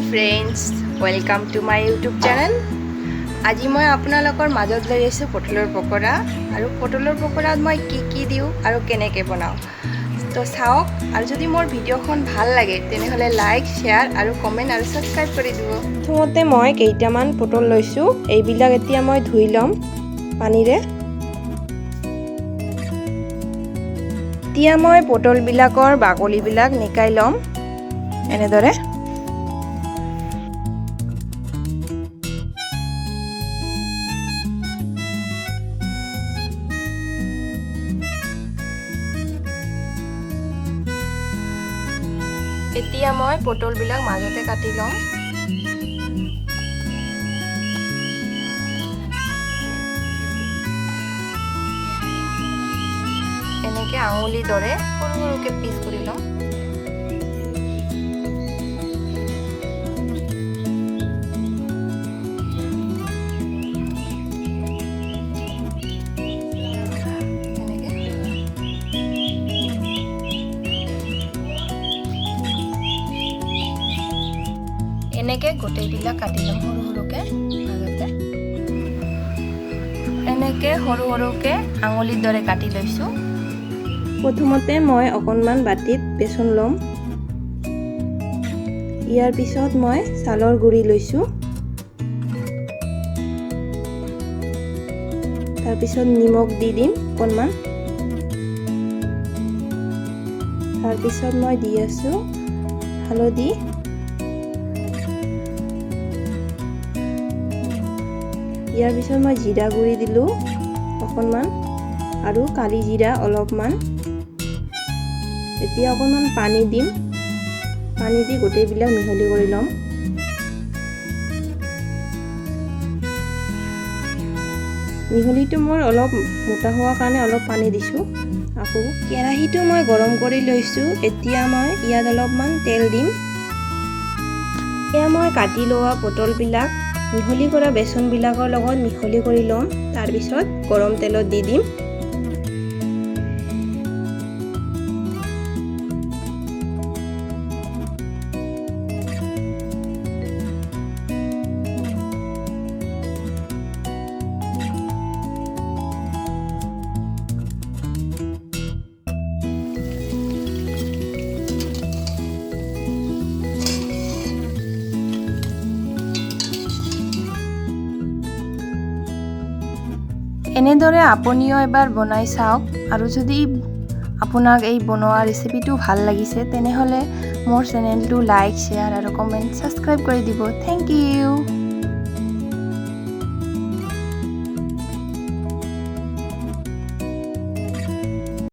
Hello friends, welcome to my YouTube channel. আজি মই আপোনালোকৰ মাজত লৈ আহিছো পটলৰ পকৰা আৰু পটলৰ পকৰাত মই কি দিও আৰু কেনেকৈ বনাও তো চাওক আৰু যদি মোৰ ভিডিওখন ভাল লাগে তেনেহলে লাইক শেয়াৰ আৰু কমেন্ট আৰু সাবস্ক্ৰাইব কৰি দিব। প্ৰথমতে মই কেইটামান পটল লৈছো, এইবিলাক এতিয়া মই ধুই লম পানীৰে। এতিয়া মই পটল বিলাকৰ বাকলি বিলাক নিকাই লম এনেদৰে। এতিয়া মই পটল বিলাক মাজতে কাটি লম। এনেকে আঙুলি দৰে সৰু সৰুকে পিস কৰি লম। এনেকে গোটেইবিলাক কাটি লম সৰু সৰুকে মাজতে। এনেকে সৰু সৰুকে আঙুলিৰ দৰে কাটি লৈছো। প্ৰথমতে মই অকণমান বাটিত বেচন লম। ইয়াৰ পিছত মই চালৰ গুড়ি লৈছো। তাৰ পিছত নিমখ দি দিম অকণমান। তাৰ পিছত মই দি আছো হালধি। ইয়াৰ পিছত মই জিৰা গুড়ি দিলো অকণমান আৰু কালি জিৰা অলপমান। এতিয়া অকণমান পানী দিম, পানী দি গোটেইবিলাক মিহলি কৰি ল'ম। মিহলিটো মোৰ অলপ মোটা হোৱাৰ কাৰণে অলপ পানী দিছোঁ। আকৌ কেৰাহীটো মই গৰম কৰি লৈছোঁ। এতিয়া মই ইয়াত অলপমান তেল দিম। এতিয়া মই কাটি লোৱা পটলবিলাক মিহলি কৰা বেচনবিলাকৰ লগত মিহলি কৰি ল'ম। তাৰপিছত গৰম তেলত দি দিম। এনেদৰে আপুনিও এবাৰ বনাই চাওক আৰু যদি আপোনাক এই বনোৱা ৰেচিপিটো ভাল লাগিছে তেনেহলে মোৰ চেনেলটো লাইক শেয়াৰ আৰু কমেন্ট সাবস্ক্ৰাইব কৰি দিব। Thank U.